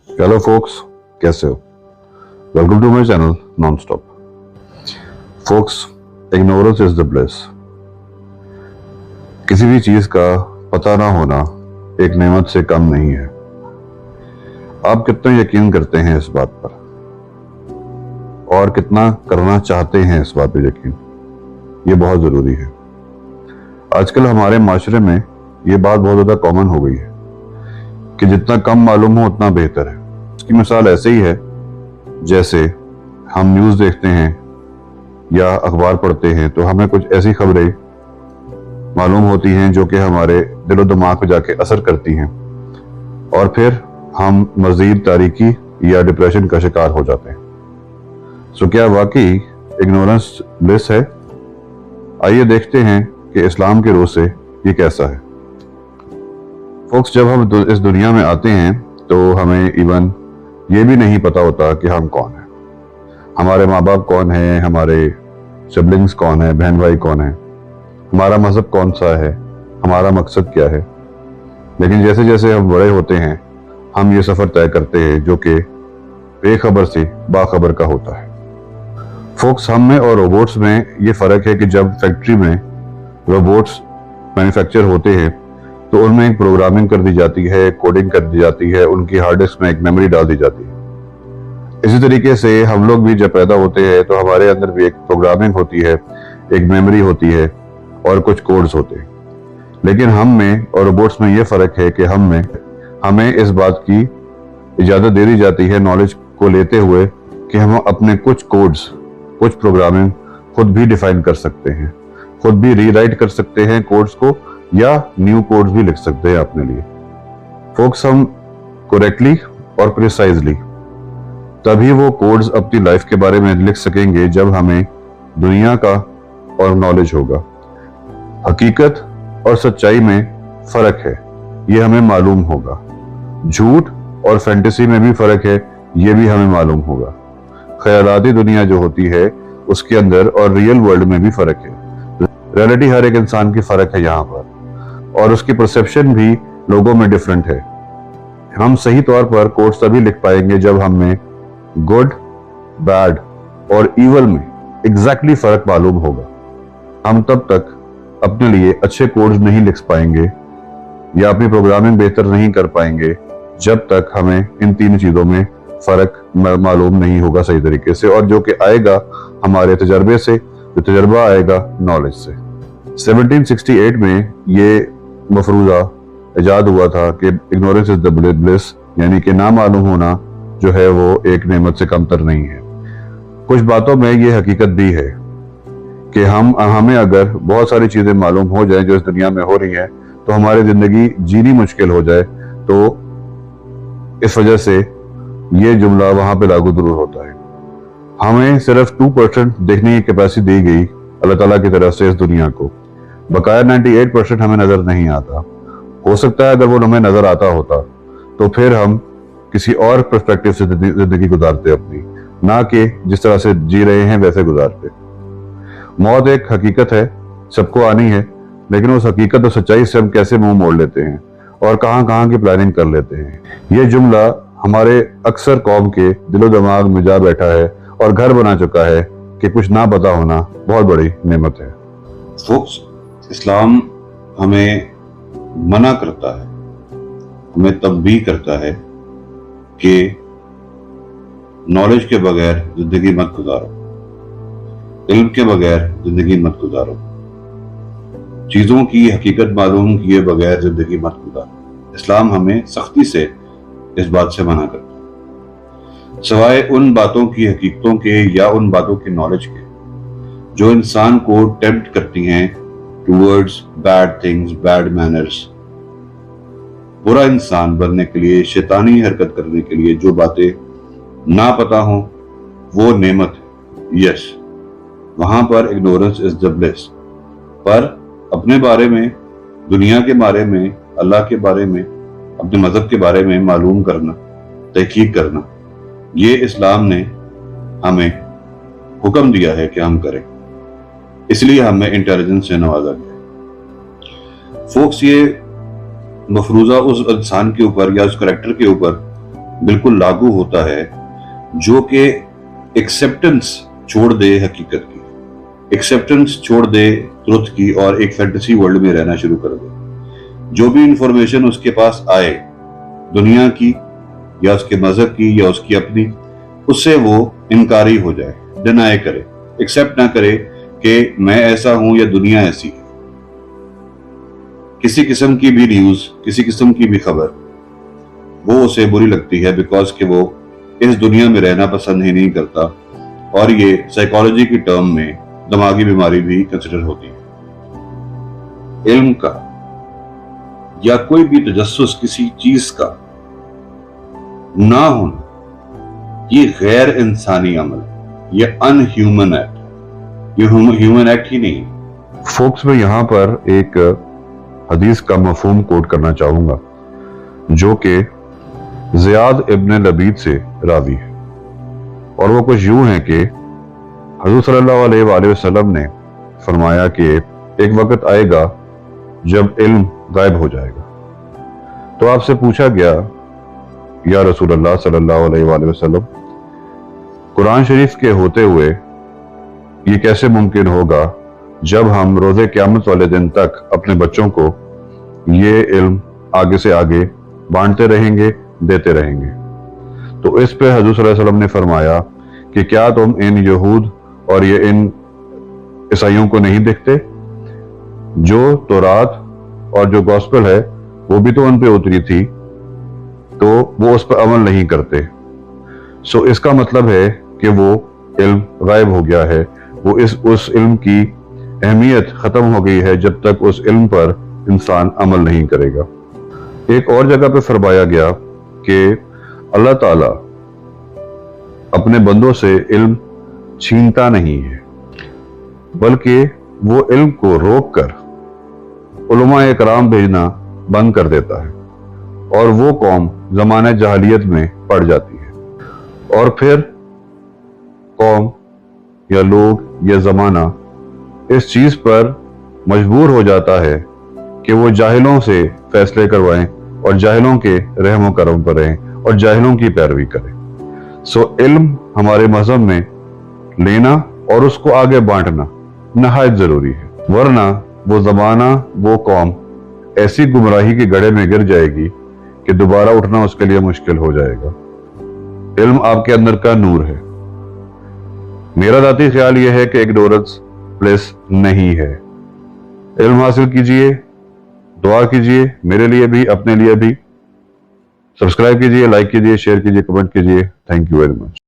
Hello folks, कैसे हो? Welcome to my channel non stop. Folks, ignorance is the bliss. किसी भी चीज का पता ना होना एक नेमत से कम नहीं है। आप कितना यकीन करते हैं इस बात पर, और कितना करना चाहते हैं इस बात पर यकीन, ये बहुत जरूरी है। आजकल हमारे माशरे में ये बात बहुत ज्यादा कॉमन हो गई है कि जितना कम मालूम हो उतना बेहतर है। इसकी मिसाल ऐसे ही है जैसे हम न्यूज़ देखते हैं या अखबार पढ़ते हैं तो हमें कुछ ऐसी खबरें मालूम होती हैं जो कि हमारे दिलो दिमाग पे जाके असर करती हैं, और फिर हम मज़ीद तारीकी या डिप्रेशन का शिकार हो जाते हैं। सो क्या वाकई इग्नोरेंस ब्लिस है? आइए देखते हैं कि इस्लाम के रूह से ये कैसा है। फोक्स, जब हम इस दुनिया में आते हैं तो हमें इवन ये भी नहीं पता होता कि हम कौन हैं, हमारे माँ बाप कौन हैं, हमारे सिबलिंग्स कौन है, बहन भाई कौन है, हमारा मजहब कौन सा है, हमारा मकसद क्या है। लेकिन जैसे जैसे हम बड़े होते हैं हम ये सफ़र तय करते हैं जो कि बेखबर से बाखबर का होता है। फोक्स, हम में और रोबोट्स में ये फ़र्क है कि जब फैक्ट्री में रोबोट्स मैन्युफैक्चर होते हैं तो उनमें एक प्रोग्रामिंग कर दी जाती है, कोडिंग कर दी जाती है, उनकी हार्ड डिस्क में एक मेमोरी डाल दी जाती है। इसी तरीके से हम लोग भी जब पैदा होते हैं तो हमारे अंदर भी एक प्रोग्रामिंग होती है, एक मेमोरी होती है और कुछ कोड्स होते हैं। लेकिन हम में और रोबोट्स में ये फ़र्क है कि हमें इस बात की इजाज़त दे दी जाती है नॉलेज को लेते हुए कि हम अपने कुछ कोड्स, कुछ प्रोग्रामिंग खुद भी डिफाइन कर सकते हैं, खुद भी रीराइट कर सकते हैं कोड्स को, या न्यू कोड्स भी लिख सकते हैं अपने लिए। फोक्स, हम करेक्टली और प्रिसाइजली तभी वो कोड्स अपनी लाइफ के बारे में लिख सकेंगे जब हमें दुनिया का और नॉलेज होगा। हकीकत और सच्चाई में फर्क है, ये हमें मालूम होगा। झूठ और फैंटेसी में भी फर्क है, ये भी हमें मालूम होगा। ख्यालाती दुनिया जो होती है उसके अंदर और रियल वर्ल्ड में भी फर्क है। रियलिटी हर एक इंसान की फर्क है यहाँ पर, और उसकी परसेप्शन भी लोगों में डिफरेंट है। हम सही तौर पर कोड्स तभी लिख पाएंगे जब हमें गुड, बैड और इवल में एग्जैक्टली फर्क मालूम होगा। हम तब तक अपने लिए अच्छे कोड्स नहीं लिख पाएंगे या अपनी प्रोग्रामिंग बेहतर नहीं कर पाएंगे जब तक हमें इन तीन चीजों में फर्क मालूम नहीं होगा सही तरीके से, और जो कि आएगा हमारे तजर्बे से, जो तजर्बा आएगा नॉलेज से। 1768 में ये मफरूजा इजाद हुआ था कि इग्नोरेंस इज द ब्लिस, यानी कि ना मालूम होना जो है वो एक नेमत से कमतर नहीं है। कुछ बातों में ये हकीकत भी है कि हमें अगर बहुत सारी चीजें मालूम हो जाए जो इस दुनिया में हो रही है तो हमारी जिंदगी जीनी मुश्किल हो जाए। तो इस वजह से ये जुमला वहां पे लागू जरूर होता है। हमें सिर्फ 2% देखने की कैपेसिटी दी गई अल्लाह ताला की तरफ से इस दुनिया को, बकाया 98% हमें नजर नहीं आता। हो सकता है अगर वो हमें नजर आता होता तो फिर हम किसी और पर्सपेक्टिव से जिंदगी गुजारते अपनी, ना कि जिस तरह से जी रहे हैं वैसे गुजारते। मौत एक हकीकत है, सबको आनी है, लेकिन उस हकीकत और सच्चाई से हम कैसे मुंह मोड़ लेते हैं और कहां कहां की प्लानिंग कर लेते हैं। ये जुमला हमारे अक्सर कौम के दिलो दिमाग में जा बैठा है और घर बना चुका है कि कुछ ना पता होना बहुत बड़ी नेमत है। फोक्स, इस्लाम हमें मना करता है, हमें तंबीह करता है कि नॉलेज के बगैर जिंदगी मत गुजारो, इल्म के बगैर जिंदगी मत गुजारो, चीजों की हकीकत मालूम किए बगैर जिंदगी मत गुजारो। इस्लाम हमें सख्ती से इस बात से मना करता है, सिवाय उन बातों की हकीकतों के या उन बातों की नॉलेज के जो इंसान को टेम्प्ट करती हैं towards bad things, bad manners, बुरा इंसान बनने के लिए, शैतानी हरकत करने के लिए। जो बातें ना पता हो वो नेमत है। यस, वहां पर इग्नोरेंस इज द ब्लिस। पर अपने बारे में, दुनिया के बारे में, अल्लाह के बारे में, अपने मजहब के बारे में मालूम करना, तहकीक करना, ये इस्लाम ने हमें हुक्म दिया है कि हम करें। इसलिए हमें इंटेलिजेंस से नवाजा गया। फोक्स, ये मफरूजा उस इंसान के ऊपर या उस करैक्टर के ऊपर बिल्कुल लागू होता है जो कि एक्सेप्टेंस छोड़ दे हकीकत की, एक्सेप्टेंस छोड़ दे ट्रुथ की और एक फैंटेसी वर्ल्ड में रहना शुरू कर दे। जो भी इंफॉर्मेशन उसके पास आए दुनिया की या उसके मजहब की या उसकी अपनी, उससे वो इनकारी हो जाए, डिनाई करे, एक्सेप्ट ना करे कि मैं ऐसा हूं या दुनिया ऐसी है। किसी किस्म की भी न्यूज, किसी किस्म की भी खबर वो उसे बुरी लगती है बिकॉज कि वो इस दुनिया में रहना पसंद ही नहीं करता, और ये साइकोलॉजी की टर्म में दिमागी बीमारी भी कंसिडर होती है। इल्म का या कोई भी तजस्सुस किसी चीज का ना होना ये गैर इंसानी अमल, ये अनह्यूमन एक्ट, ये ह्यूमन एक्ट ही नहीं। फोक्स में यहां पर एक हदीस का मफहूम कोट करना चाहूंगा जो कि ज़ियाद इब्न लबीद से रावी है, और वो कुछ यूं है कि हज़रत सल्लल्लाहु अलैहि वसल्लम ने फरमाया कि एक वक्त आएगा जब इल्म गायब हो जाएगा। तो आपसे पूछा गया, या रसूल अल्लाह सल्लल्लाहु अलैहि वसल्लम, कुरान शरीफ के होते हुए ये कैसे मुमकिन होगा जब हम रोज़े क़यामत वाले दिन तक अपने बच्चों को ये इल्म आगे से आगे बांटते रहेंगे, देते रहेंगे। तो इस पे हज़रत सल्लल्लाहु अलैहि वसल्लम ने फरमाया कि क्या तुम इन यहूद और ये इन ईसाइयों को नहीं देखते, जो तौरात और जो गॉस्पेल है वो भी तो उन पे उतरी थी, तो वो उस पर अमल नहीं करते। सो इसका मतलब है कि वो इल्म गायब हो गया है, वो उस इल्म की अहमियत खत्म हो गई है जब तक उस इल्म पर इंसान अमल नहीं करेगा। एक और जगह पे फरमाया गया कि अल्लाह ताला अपने बंदों से इल्म छीनता नहीं है, बल्कि वो इल्म को रोक कर उलमा कराम भेजना बंद कर देता है, और वो कौम ज़माने जहालियत में पड़ जाती है, और फिर कौम या लोग या ज़माना इस चीज़ पर मजबूर हो जाता है कि वो जाहिलों से फैसले करवाएं और जाहिलों के रहमो करम पर रहें और जाहिलों की पैरवी करें। सो इल्म हमारे मजहब में लेना और उसको आगे बांटना नहायत ज़रूरी है, वरना वो ज़माना, वो कौम ऐसी गुमराही के गड्ढे में गिर जाएगी कि दोबारा उठना उसके लिए मुश्किल हो जाएगा। इल्म आपके अंदर का नूर है। मेरा ज़ाती ख्याल यह है कि इग्नोरेंस प्लेस नहीं है। इल्म हासिल कीजिए, दुआ कीजिए, मेरे लिए भी, अपने लिए भी। सब्सक्राइब कीजिए, लाइक कीजिए, शेयर कीजिए, कमेंट कीजिए। Thank you very much.